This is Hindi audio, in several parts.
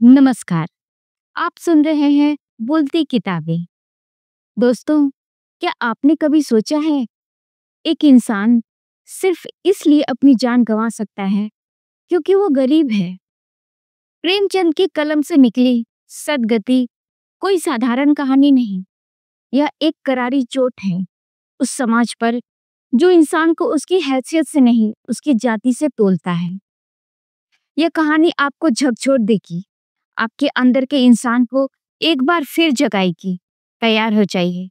नमस्कार। आप सुन रहे हैं बोलती किताबें। दोस्तों, क्या आपने कभी सोचा है एक इंसान सिर्फ इसलिए अपनी जान गंवा सकता है क्योंकि वो गरीब है। प्रेमचंद की कलम से निकली सदगति कोई साधारण कहानी नहीं। यह एक करारी चोट है उस समाज पर जो इंसान को उसकी हैसियत से नहीं उसकी जाति से तोलता है। यह कहानी आपको झकझोर देगी, आपके अंदर के इंसान को एक बार फिर जगाएगी। तैयार हो जाइए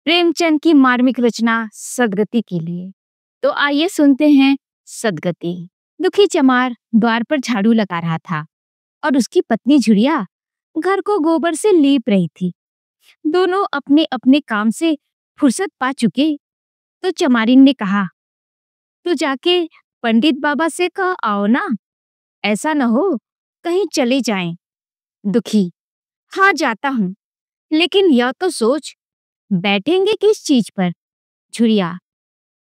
प्रेमचंद की मार्मिक रचना सदगति के लिए। तो आइए सुनते हैं सदगति। दुखी चमार द्वार पर झाड़ू लगा रहा था और उसकी पत्नी झुरिया घर को गोबर से लीप रही थी। दोनों अपने अपने काम से फुर्सत पा चुके तो चमारिन ने कहा, तो जाके पंडित बाबा से कह आओ ना, ऐसा न हो कहीं चले जाएं। दुखी, हाँ जाता हूँ, लेकिन यह तो सोच बैठेंगे किस चीज पर। झुरिया,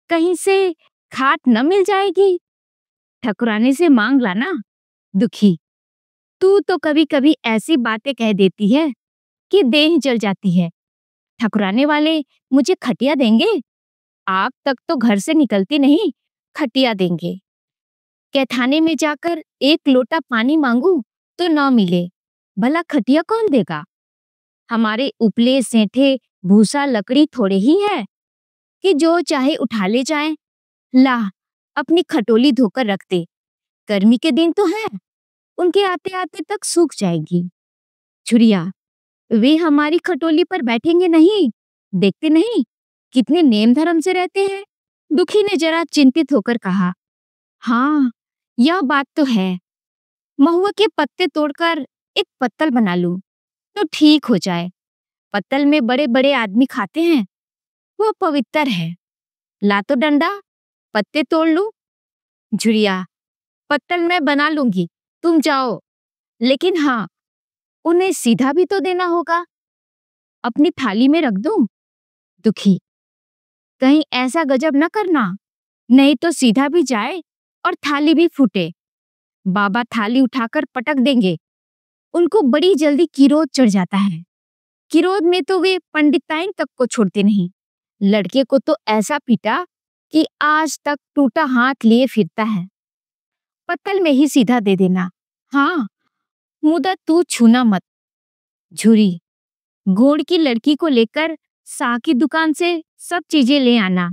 कहीं से खाट न मिल जाएगी, ठकुराने से मांग लाना। दुखी, तू तो कभी कभी ऐसी बातें कह देती है कि देह जल जाती है। ठकुराने वाले मुझे खटिया देंगे? आग तक तो घर से निकलती नहीं, खटिया देंगे। कैथाने में जाकर एक लोटा पानी मांगू तो न मिले, भला खटिया कौन देगा? हमारे उपले सेंठे भूसा लकड़ी थोड़े ही है कि जो चाहे उठा ले जाए। ला, अपनी खटोली धोकर रख दे, गर्मी के दिन तो है, उनके आते आते तक सूख जाएगी। छुरिया, वे हमारी खटोली पर बैठेंगे नहीं, देखते नहीं कितने नेम धर्म से रहते हैं। दुखी ने जरा चिंतित होकर कहा, हाँ यह बात तो है, महुआ के पत्ते तोड़कर एक पत्तल बना लूं तो ठीक हो जाए। पत्तल में बड़े बड़े आदमी खाते हैं, वो पवित्र है। ला तो डंडा, पत्ते तोड़ लूं। झुरिया, पत्तल मैं बना लूंगी, तुम जाओ, लेकिन हाँ उन्हें सीधा भी तो देना होगा। अपनी थाली में रख दूं? दुखी, कहीं ऐसा गजब न करना, नहीं तो सीधा भी जाए और थाली भी फूटे। बाबा थाली उठाकर पटक देंगे, उनको बड़ी जल्दी किरोध चढ़ जाता है। किरोध में तो वे पंडिताइन तक को छोड़ते नहीं। लड़के को तो ऐसा पीटा कि आज तक टूटा हाथ लिए फिरता है। पत्तल में ही सीधा दे देना, हाँ मुदा तू छूना मत। झुरी, गोड़ की लड़की को लेकर सा की दुकान से सब चीजें ले आना,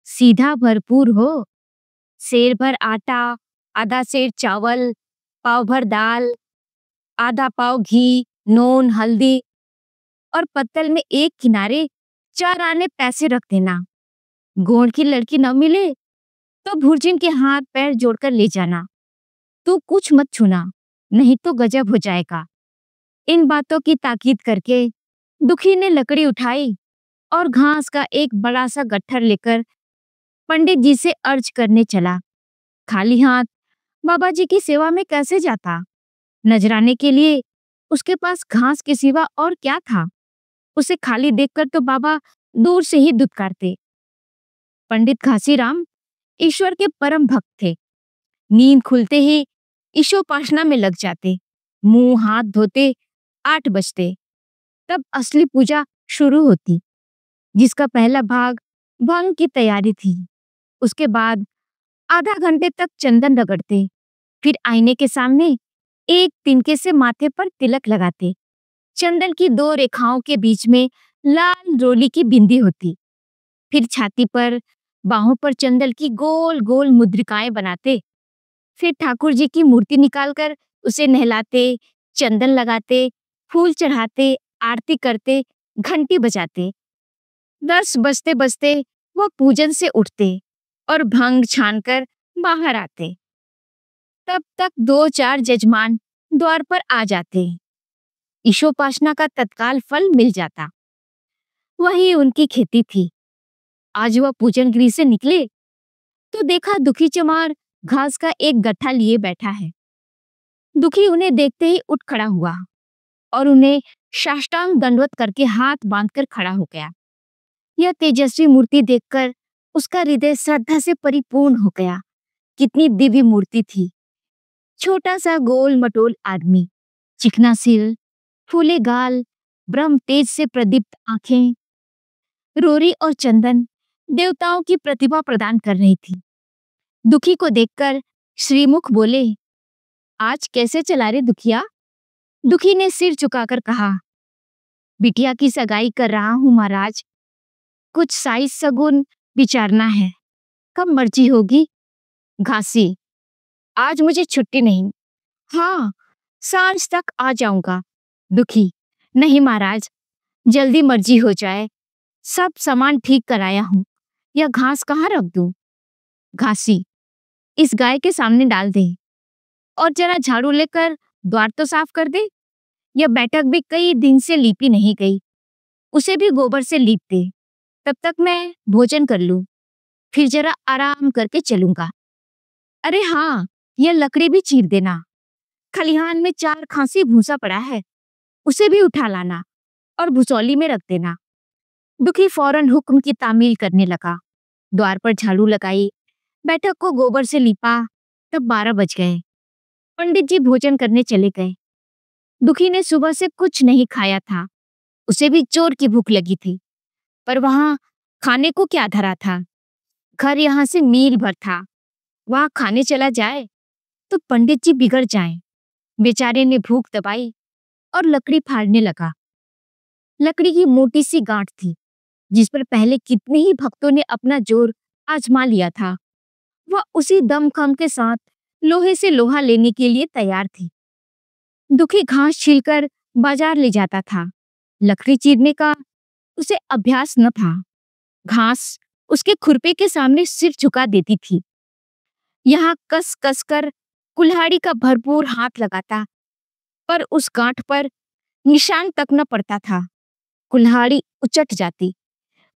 सीधा भरपूर हो। सेर भर आटा, आधा सेर चावल, पाव भर दाल, आधा पाव घी, नून, हल्दी और पत्तल में एक किनारे 4 आने पैसे रख देना। गोड़ की लड़की न मिले तो भुर्जिन के हाथ पैर जोड़कर ले जाना। तू कुछ मत छूना, नहीं तो गजब हो जाएगा। इन बातों की ताकीद करके दुखी ने लकड़ी उठाई और घास का एक बड़ा सा गट्ठर लेकर पंडित जी से अर्ज करने चला। खाली हाथ बाबा जी की सेवा में कैसे जाता? नजराने के लिए उसके पास घास के सिवा और क्या था? उसे खाली देखकर तो बाबा दूर से ही दुत्कारते। पंडित घासीराम ईश्वर के परम भक्त थे। नींद खुलते ही ईशोपासना में लग जाते। मुंह हाथ धोते 8 बजते, तब असली पूजा शुरू होती, जिसका पहला भाग भंग की तैयारी थी। उसके बाद आधा घंटे तक चंदन रगड़ते, फिर आईने के सामने एक तिनके से माथे पर तिलक लगाते। चंदन की 2 रेखाओं के बीच में लाल रोली की बिंदी होती। फिर छाती पर, बाहों पर चंदन की गोल गोल मुद्रिकाएं बनाते। फिर ठाकुर जी की मूर्ति निकालकर उसे नहलाते, चंदन लगाते, फूल चढ़ाते, आरती करते, घंटी बजाते। 10 बजते बजते वो पूजन से उठते और भंग छानकर बाहर आते। तब तक 2-4 जजमान द्वार पर आ जाते। ईशोपासना का तत्काल फल मिल जाता। वही उनकी खेती थी। आज वह पूजन गृह से निकले तो देखा दुखी चमार घास का एक गट्ठा लिए बैठा है। दुखी उन्हें देखते ही उठ खड़ा हुआ और उन्हें साष्टांग दंडवत करके हाथ बांधकर खड़ा हो गया। यह तेजस्वी मूर्ति देखकर उसका हृदय श्रद्धा से परिपूर्ण हो गया। कितनी दिव्य मूर्ति थी। छोटा सा गोल मटोल आदमी, चिकना सिर, फूले गाल, ब्रह्म तेज से प्रदीप्त आंखें। रोरी और चंदन देवताओं की प्रतिभा प्रदान कर रही थी। दुखी को देखकर श्रीमुख बोले, आज कैसे चला रे दुखिया? दुखी ने सिर झुकाकर कहा, बिटिया की सगाई कर रहा हूं महाराज। कुछ साइज सगुन विचारना है। कब मर्जी होगी? घासी, आज मुझे छुट्टी नहीं। हाँ, सांझ तक आ जाऊंगा। दुखी, नहीं महाराज, जल्दी मर्जी हो जाए। सब सामान ठीक कराया हूं। यह घास कहाँ रख दूं? घासी, इस गाय के सामने डाल दे और जरा झाड़ू लेकर द्वार तो साफ कर दे। यह बैठक भी कई दिन से लीपी नहीं गई, उसे भी गोबर से लीप दे। तब तक मैं भोजन कर लूं, फिर जरा आराम करके चलूंगा। अरे हाँ, यह लकड़ी भी चीर देना। खलिहान में 4 खांसी भूसा पड़ा है, उसे भी उठा लाना और भुसौली में रख देना। दुखी फौरन हुक्म की तामील करने लगा। द्वार पर झाड़ू लगाई, बैठक को गोबर से लीपा। तब 12 बज गए। पंडित जी भोजन करने चले गए। दुखी ने सुबह से कुछ नहीं खाया था, उसे भी जोर की भूख लगी थी, पर वहां खाने को क्या धरा था? घर यहाँ से मील भर था, वहां खाने चला जाए तो पंडित जी बिगड़ जाएं। बेचारे ने भूख दबाई और लकड़ी फाड़ने लगा। लकड़ी की मोटी सी गांठ थी, जिस पर पहले कितने ही भक्तों ने अपना जोर आजमा लिया था। वह उसी दमखम के साथ लोहे से लोहा लेने के लिए तैयार थी। दुखी घास छीलकर बाजार ले जाता था। लकड़ी चीरने का उसे अभ्यास न था। घास उसके खुरपे के सामने सिर झुका देती थी। यहाँ कस कस कर कुल्हाड़ी का भरपूर हाथ लगाता, पर उस गांठ पर निशान तक न पड़ता था। कुल्हाड़ी उचट जाती।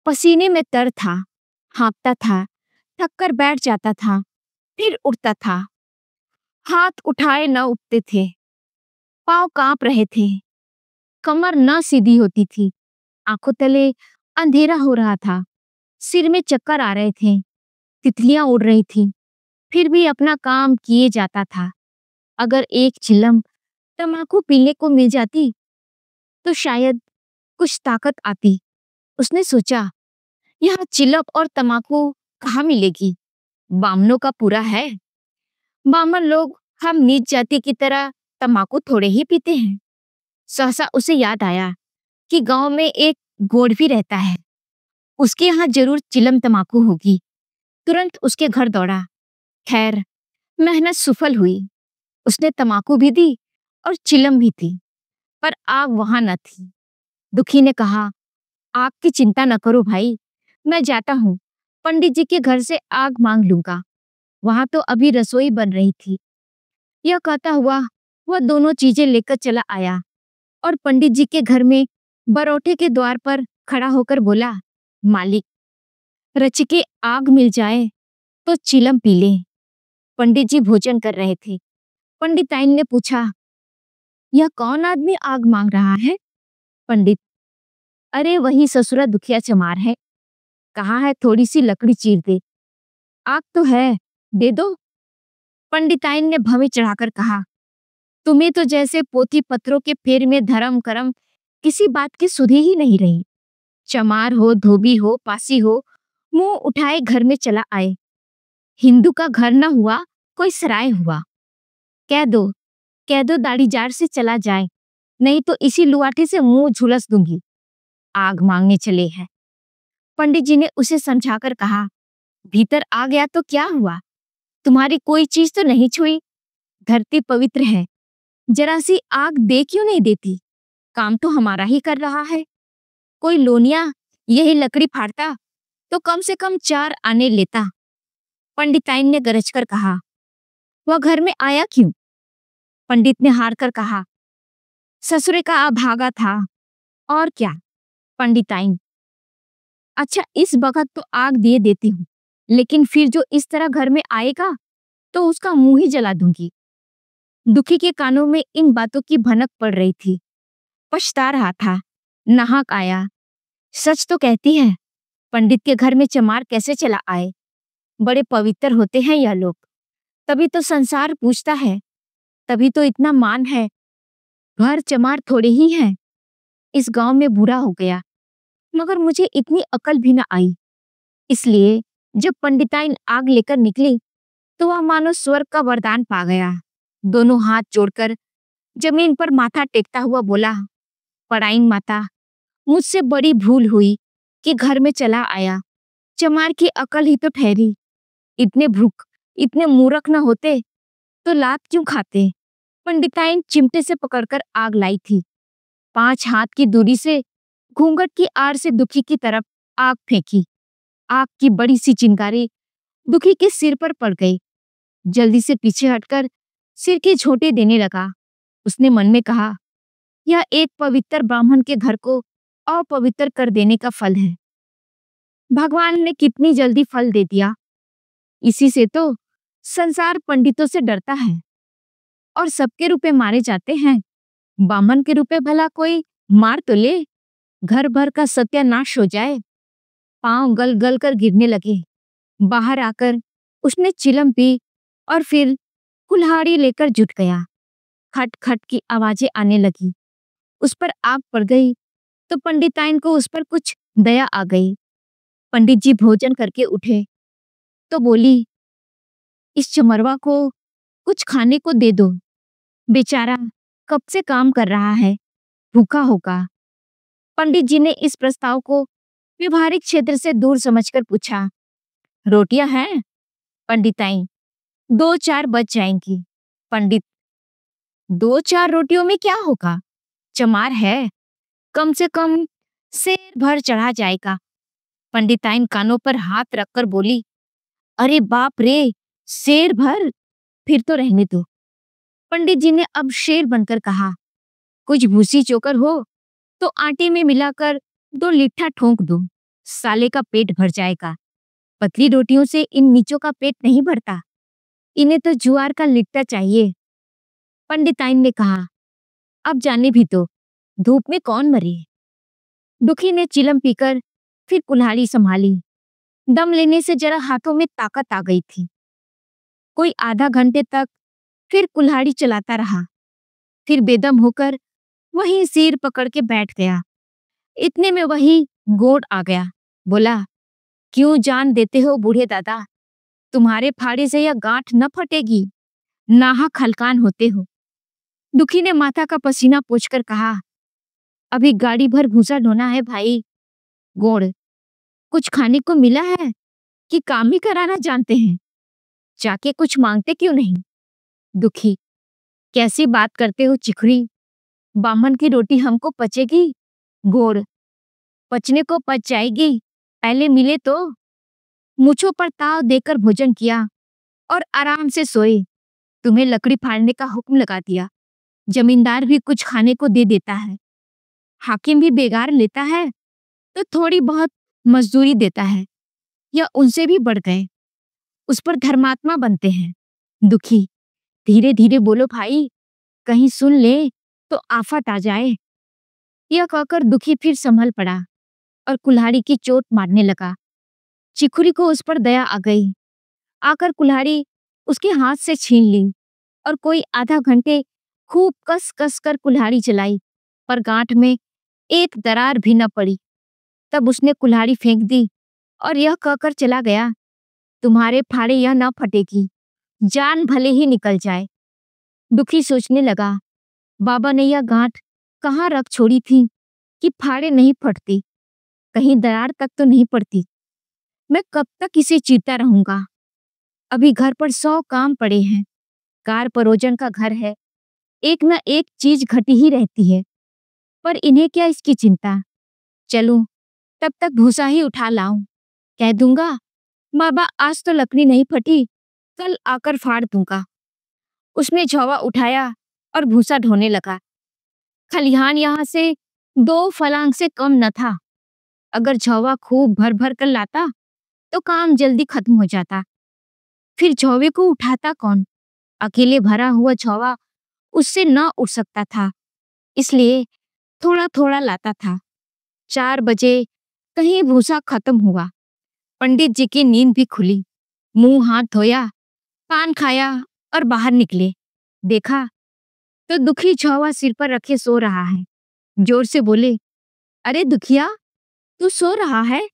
पसीने में तर था, हाँकता था, थककर बैठ जाता था, फिर उठता था। हाथ उठाए न उठते थे, पांव कांप रहे थे, कमर न सीधी होती थी, आंखों तले अंधेरा हो रहा था, सिर में चक्कर आ रहे थे, तितलियां उड़ रही थी, फिर भी अपना काम किए जाता था। अगर एक चिलम तम्बाकू पीने को मिल जाती तो शायद कुछ ताकत आती। उसने सोचा, यहाँ चिलम और तम्बाकू कहाँ मिलेगी? बामनों का पूरा है। बामन लोग हम नीच जाति की तरह तम्बाकू थोड़े ही पीते हैं। सहसा उसे याद आया कि गांव में एक गोढ़वी रहता है, उसके यहाँ जरूर चिलम तम्बाकू होगी। तुरंत उसके घर दौड़ा। खैर, मेहनत सफल हुई। उसने तम्बाकू भी दी और चिलम भी थी, पर आग वहां न थी। दुखी ने कहा, आग की चिंता न करो भाई, मैं जाता हूँ, पंडित जी के घर से आग मांग लूंगा। वहां तो अभी रसोई बन रही थी। यह कहता हुआ वह दोनों चीजें लेकर चला आया और पंडित जी के घर में बरौठे के द्वार पर खड़ा होकर बोला, मालिक, रच के आग मिल जाए तो चिलम पी ले। पंडित जी भोजन कर रहे थे। पंडिताइन ने पूछा, यह कौन आदमी आग मांग रहा है? पंडित, अरे वही ससुरा दुखिया चमार है। कहा है थोड़ी सी लकड़ी चीर दे। आग तो है, दे दो। पंडिताइन ने भवें चढ़ाकर कहा, तुम्हें तो जैसे पोथी पत्रों के फेर में धर्म करम किसी बात की सुधि ही नहीं रही। चमार हो, धोबी हो, पासी हो, मुंह उठाए घर में चला आए। हिंदू का घर न हुआ, कोई सराय हुआ। कह दो, कह दो दाढ़ी जार से चला जाए, नहीं तो इसी लुआठी से मुंह झुलस दूंगी। आग मांगने चले हैं। पंडित जी ने उसे समझाकर कहा, भीतर आ गया तो क्या हुआ? तुम्हारी कोई चीज तो नहीं छुई। धरती पवित्र है, जरा सी आग दे क्यों नहीं देती? काम तो हमारा ही कर रहा है। कोई लोनिया यही लकड़ी फाड़ता तो कम से कम 4 आने लेता। पंडिताइन ने गरज कर कहा, वह घर में आया क्यों? पंडित ने हार कर कहा, ससुरे का अभागा था। और क्या? पंडिताइन, अच्छा इस बखत तो आग दिए देती हूँ, लेकिन फिर जो इस तरह घर में आएगा तो उसका मुंह ही जला दूंगी। दुखी के कानों में इन बातों की भनक पड़ रही थी। पछता रहा था। नाहक आया। सच तो कहती है, पंडित के घर में चमार कैसे चला आए? बड़े पवित्र होते हैं यह लोग, तभी तो संसार पूछता है, तभी तो इतना मान है। घर चमार थोड़े ही हैं, इस गांव में बूढ़ा हो गया, मगर मुझे इतनी अकल भी न आई। इसलिए जब पंडिताइन आग लेकर निकली तो वह मानो स्वर्ग का वरदान पा गया। दोनों हाथ जोड़कर जमीन पर माथा टेकता हुआ बोला, पड़ाइन माता, मुझसे बड़ी भूल हुई कि घर में चला आया। चमार की अकल ही तो ठहरी। इतने मूर्ख न होते तो लात क्यों खाते। पंडिताइन चिमटे से पकड़कर आग लाई थी। 5 हाथ की दूरी से घूंघट की आड़ से दुखी की तरफ आग फेंकी। आग की बड़ी सी चिंगारी दुखी के सिर पर पड़ गई। जल्दी से पीछे हटकर सिर के झोंटे देने लगा। उसने मन में कहा, यह एक पवित्र ब्राह्मण के घर को अपवित्र कर देने का फल है। भगवान ने कितनी जल्दी फल दे दिया। इसी से तो संसार पंडितों से डरता है और सबके रुपए मारे जाते हैं। बामन के रुपए भला कोई मार तो ले, घर भर का सत्यानाश हो जाए। पांव गल गल कर गिरने लगे। बाहर आकर उसने चिलम पी और फिर कुल्हाड़ी लेकर जुट गया। खट खट की आवाजें आने लगी। उस पर आग पड़ गई तो पंडिताइन को उस पर कुछ दया आ गई। पंडित जी भोजन करके उठे तो बोली, इस चमरवा को कुछ खाने को दे दो, बेचारा कब से काम कर रहा है, भूखा होगा। पंडित जी ने इस प्रस्ताव को व्यवहारिक क्षेत्र से दूर समझकर पूछा, रोटियां हैं? पंडिताइन, 2-4 बच जाएंगी। पंडित, 2-4 रोटियों में क्या होगा, चमार है, कम से कम सेर भर चढ़ा जाएगा। पंडिताइन कानों पर हाथ रखकर बोली, अरे बाप रे, शेर भर, फिर तो रहने दो। पंडित जी ने अब शेर बनकर कहा, कुछ भूसी चोकर हो तो आटे में मिलाकर 2 लिट्ठा ठोंक दो, साले का पेट भर जाएगा। पतली रोटियों से इन नीचों का पेट नहीं भरता, इन्हें तो जुआर का लिट्टा चाहिए। पंडिताइन ने कहा, अब जाने भी तो, धूप में कौन मरे। दुखी ने चिलम पीकर फिर कुल्हाड़ी संभाली। दम लेने से जरा हाथों में ताकत आ गई थी। कोई आधा घंटे तक फिर कुल्हाड़ी चलाता रहा, फिर बेदम होकर वहीं सिर पकड़ के बैठ गया। इतने में वही गोड आ गया। बोला, क्यों जान देते हो बूढ़े दादा, तुम्हारे फाड़े से यह गांठ न फटेगी, नाहक हलकान होते हो। दुखी ने माथा का पसीना पोंछकर कहा, अभी गाड़ी भर भूसा ढोना है भाई। गोड़, कुछ खाने को मिला है कि काम ही कराना जानते हैं, जाके कुछ मांगते क्यों नहीं। दुखी, कैसी बात करते हो चिखरी, बामन की रोटी हमको पचेगी। गोड़, पचने को पच जाएगी, पहले मिले तो। मूंछों पर ताव देकर भोजन किया और आराम से सोए। तुम्हें लकड़ी फाड़ने का हुक्म लगा दिया। जमींदार भी कुछ खाने को दे देता है, हाकिम भी बेगार लेता है तो थोड़ी बहुत मजदूरी देता है, या उनसे भी बढ़ गए, उस पर धर्मात्मा बनते हैं। दुखी, धीरे धीरे बोलो भाई, कहीं सुन ले तो आफत आ जाए। यह कहकर दुखी फिर संभल पड़ा और कुल्हाड़ी की चोट मारने लगा। चिखुरी को उस पर दया आ गई। आकर कुल्हाड़ी उसके हाथ से छीन ली और कोई आधा घंटे खूब कस कस कर कुल्हाड़ी चलाई, पर गांठ में एक दरार भी न पड़ी। तब उसने कुल्हाड़ी फेंक दी और यह कहकर चला गया, तुम्हारे फाड़े यह न फटेगी, जान भले ही निकल जाए। दुखी सोचने लगा, बाबा ने यह गांठ कहाँ रख छोड़ी थी कि फाड़े नहीं फटती, कहीं दरार तक तो नहीं पड़ती। मैं कब तक इसे चीरता रहूंगा। अभी घर पर 100 काम पड़े हैं। कार परोजन का घर है, एक न एक चीज घटी ही रहती है, पर इन्हें क्या इसकी चिंता। चलूं, तब तक भूसा ही उठा लाऊं। कह दूंगा, बाबा आज तो लकड़ी नहीं फटी, कल आकर फाड़ दूंगा। उसने झोवा उठाया और भूसा ढोने लगा। खलिहान यहाँ से 2 फलांग से कम न था। अगर झोवा खूब भर भर कर लाता तो काम जल्दी खत्म हो जाता। फिर झोवे को उठाता कौन, अकेले भरा हुआ झोवा उससे न उठ सकता था, इसलिए थोड़ा थोड़ा लाता था। 4 बजे कहीं भूसा खत्म हुआ। पंडित जी की नींद भी खुली। मुंह हाथ धोया, पान खाया और बाहर निकले। देखा तो दुखी छुआ सिर पर रखे सो रहा है। जोर से बोले, अरे दुखिया, तू सो रहा है?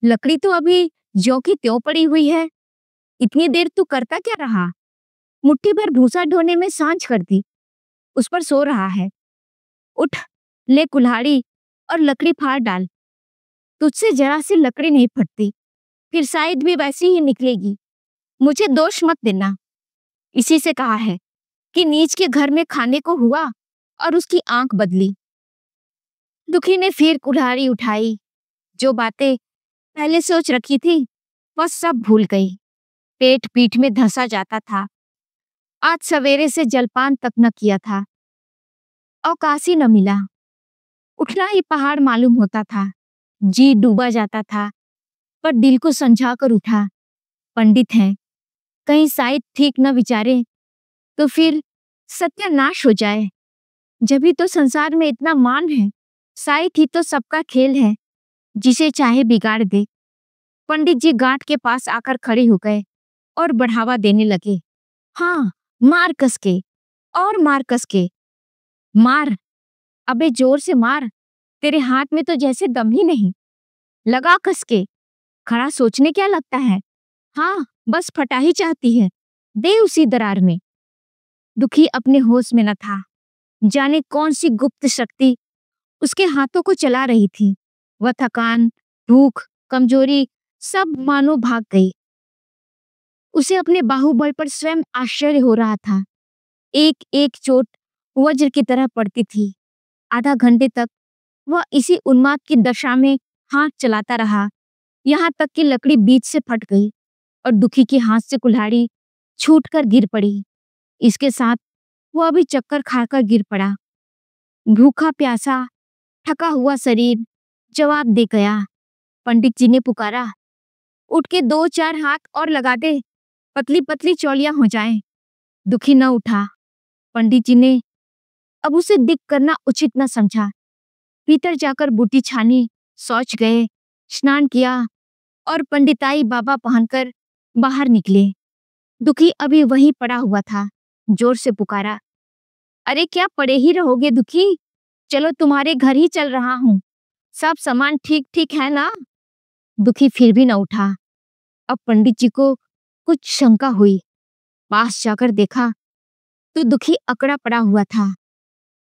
लकड़ी तो अभी ज्यों की त्यों पड़ी हुई है। इतनी देर तू करता क्या रहा? मुट्ठी भर भूसा ढोने में सांझ कर दी, उस पर सो रहा है। उठ, ले कुल्हाड़ी और लकड़ी फाड़ डाल। तुझसे जरा सी लकड़ी नहीं फटती, फिर शायद भी वैसी ही निकलेगी। मुझे दोष मत देना। इसी से कहा है कि नीच के घर में खाने को हुआ और उसकी आंख बदली। दुखी ने फिर कुल्हाड़ी उठाई। जो बातें पहले सोच रखी थी वह सब भूल गई। पेट पीठ में धंसा जाता था। आज सवेरे से जलपान तक न किया था। अवकाश न मिला। उठना ही पहाड़ मालूम होता था। जी डूबा जाता था, पर दिल को समझा कर उठा। पंडित हैं, कहीं शायद ठीक न विचारे तो फिर सत्यानाश हो जाए। जब ही तो संसार में इतना मान है, शायद ही तो सबका खेल है, जिसे चाहे बिगाड़ दे। पंडित जी गांठ के पास आकर खड़े हो गए और बढ़ावा देने लगे। हाँ, मार कस के, और मार कस के। मार, अबे जोर से मार। तेरे हाथ में तो जैसे दम ही नहीं। लगा कस के। खड़ा सोचने क्या लगता है? हाँ, बस फटा ही चाहती है, दे उसी दरार में। दुखी अपने होश में न था। जाने कौन सी गुप्त शक्ति उसके हाथों को चला रही थी। वह थकान, भूख, कमजोरी सब मानो भाग गई। उसे अपने बाहुबल पर स्वयं आश्चर्य हो रहा था। एक एक चोट वज्र की तरह पड़ती थी। आधा घंटे तक वह इसी उन्माद की दशा में हाथ चलाता रहा, यहाँ तक कि लकड़ी बीच से फट गई और दुखी के हाथ से कुल्हाड़ी छूटकर गिर पड़ी। इसके साथ वह भी चक्कर खाकर गिर पड़ा। भूखा प्यासा, थका हुआ शरीर जवाब दे गया। पंडित जी ने पुकारा, उठ के 2-4 हाथ और लगा दे, पतली पतली चौलियां हो जाएं। दुखी न उठा। पंडित जी ने अब उसे दिख करना उचित न समझा। भीतर जाकर बूटी छानी, शौच गए, स्नान किया और पंडिताई बाबा पहनकर बाहर निकले। दुखी अभी वहीं पड़ा हुआ था। जोर से पुकारा, अरे क्या पड़े ही रहोगे दुखी? चलो तुम्हारे घर ही चल रहा हूँ। सब सामान ठीक ठीक है ना? दुखी फिर भी न उठा। अब पंडित जी को कुछ शंका हुई। पास जाकर देखा तो दुखी अकड़ा पड़ा हुआ था।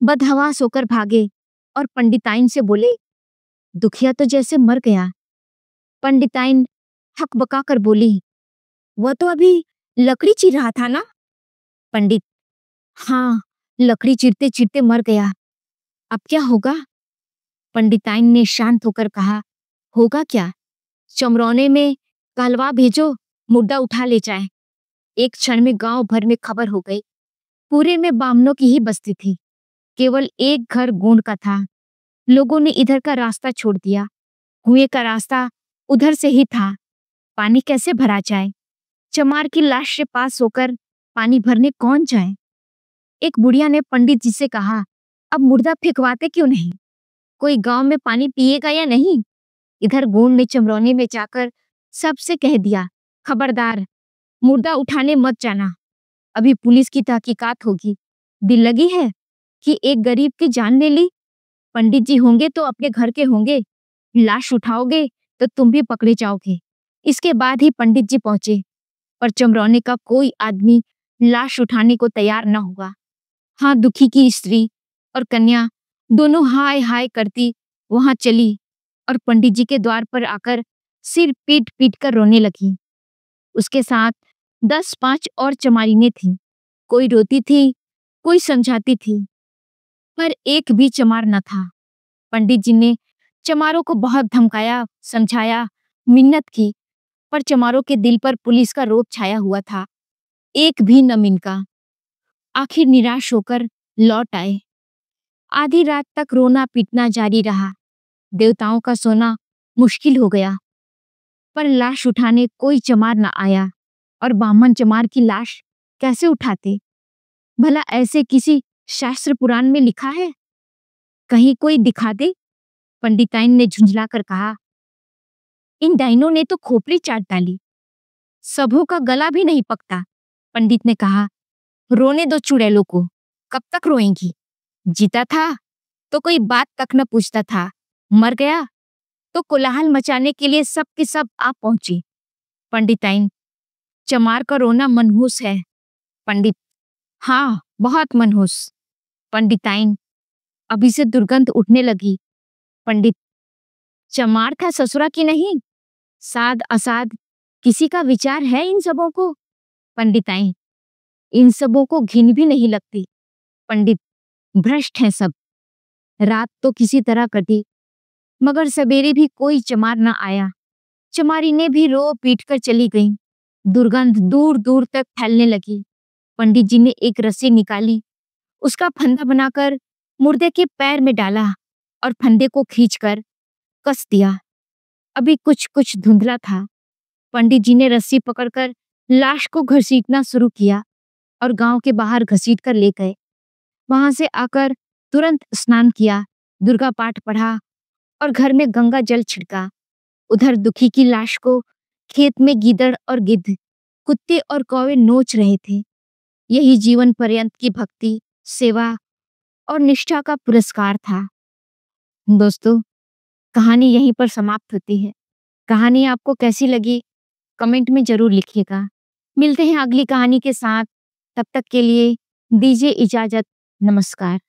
बदहवास होकर भागे और पंडिताइन से बोले, दुखिया तो जैसे मर गया। पंडिताइन हकबका कर बोली, वह तो अभी लकड़ी चीर रहा था ना? पंडित, हाँ, लकड़ी चीरते चीरते मर गया। अब क्या होगा? पंडिताइन ने शांत होकर कहा, होगा क्या? चमरौने में कहलवा भेजो, मुर्दा उठा ले जाए। एक क्षण में गांव भर में खबर हो गई। पूरे में बामनों की ही बस्ती थी। केवल एक घर गोंड का था। लोगों ने इधर का रास्ता छोड़ दिया। कुएं का रास्ता उधर से ही था। पानी कैसे भरा जाए? चमार की लाश के पास होकर पानी भरने कौन जाए? एक बुढ़िया ने पंडित जी से कहा, अब मुर्दा फेंकवाते क्यों नहीं? कोई गांव में पानी पिएगा या नहीं? इधर गोंड ने चमरौने में जाकर सबसे कह दिया, खबरदार, मुर्दा उठाने मत जाना। अभी पुलिस की तहकीकात होगी। दिल लगी है कि एक गरीब की जान ले ली। पंडित जी होंगे तो अपने घर के होंगे। लाश उठाओगे तो तुम भी पकड़े जाओगे। इसके बाद ही पंडित जी पहुंचे, पर चमरौने का कोई आदमी लाश उठाने को तैयार न हुआ। हाँ, दुखी की स्त्री और कन्या दोनों हाय हाय करती वहां चली और पंडित जी के द्वार पर आकर सिर पीट पीट कर रोने लगी। उसके साथ 10-5 और चमारिनें थीं। कोई रोती थी, कोई समझाती थी, पर एक भी चमार न था। पंडित जी ने चमारों को बहुत धमकाया, समझाया, मिन्नत की, पर चमारों के दिल पर पुलिस का रोब छाया हुआ था। एक भी न मिनका। आखिर निराश होकर लौट आए। आधी रात तक रोना पीटना जारी रहा। देवताओं का सोना मुश्किल हो गया, पर लाश उठाने कोई चमार न आया। और बामन चमार की लाश कैसे उठाते? भला ऐसे किसी शास्त्र पुराण में लिखा है? कहीं कोई दिखा दे। पंडिताइन ने झुंझलाकर कहा, इन डाइनों ने तो खोपड़ी चाट डाली। सबों का गला भी नहीं पकता। पंडित ने कहा, रोने दो चुड़ैलों को, कब तक रोएंगी? जीता था तो कोई बात तक न पूछता था, मर गया तो कोलाहल मचाने के लिए सब के सब आप पहुंची। पंडिताइन, चमार का रोना मनहूस है। पंडित, हाँ बहुत मनहूस। पंडिताइन, अभी से दुर्गंध उठने लगी। पंडित, चमार था ससुरा की नहीं? साध असाध किसी का विचार है इन सबों को? पंडिताइन, इन सबों को घिन भी नहीं लगती। पंडित, भ्रष्ट हैं सब। रात तो किसी तरह कटी, मगर सवेरे भी कोई चमार न आया। चमारी ने भी रो पीट कर चली गई। दुर्गंध दूर दूर तक फैलने लगी। पंडित जी ने एक रस्सी निकाली, उसका फंदा बनाकर मुर्दे के पैर में डाला और फंदे को खींचकर कस दिया। अभी कुछ कुछ धुंधला था। पंडित जी ने रस्सी पकड़कर लाश को घसीटना शुरू किया और गांव के बाहर घसीट कर ले गए। वहां से आकर तुरंत स्नान किया, दुर्गा पाठ पढ़ा और घर में गंगा जल छिड़का। उधर दुखी की लाश को खेत में गीदड़ और गिद्ध, कुत्ते और कौवे नोच रहे थे। यही जीवन पर्यंत की भक्ति, सेवा और निष्ठा का पुरस्कार था। दोस्तों, कहानी यहीं पर समाप्त होती है। कहानी आपको कैसी लगी कमेंट में जरूर लिखिएगा। मिलते हैं अगली कहानी के साथ। तब तक के लिए दीजिए इजाजत। नमस्कार।